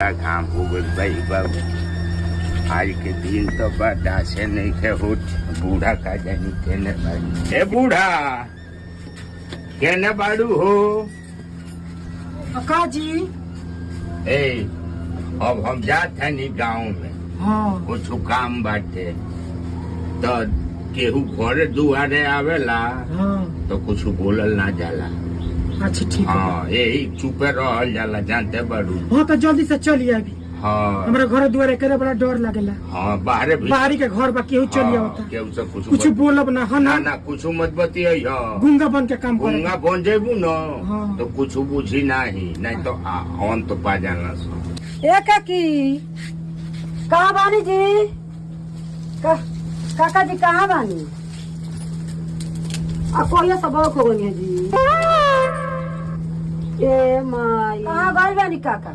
काम हो गई भाई बाबू। आज के दिन तो बर्दाश्त नहीं के होत। बूढ़ा का जानी केने बाड़ी। ए बूढ़ा केने बाड़ू हो? अक्का जी। ए अब हम जात है नी गाँव में। हाँ। कुछ काम बाटे तो केहू घरे दुआरे आवेला। हाँ। तो कुछ बोलल ना जाला। अच्छा ठीक है। हाँ यही चुपे रहल जाला जानते बाड़ू। हाँ तो जल्दी से चलिए अभी। हाँ हमारे घर दुआरे करे बड़ा डर लगेला। हाँ बाहरे भी बाहरी के घर बा केहू चलिए होता। केहू से कुछ बोलब ना है ना ना। ना कुछ मत बतियाई हो। गुंगा बन के काम करे। गुंगा बन जेबू न हाँ। तो कुछ बुझी नहीं तो हम तो पा जाना सो। ए काकी कहाँ बानी जी? काका जी कहाँ बानी? कोई सबक हो गई है जी। ए माई कहाँ गई बानी काका?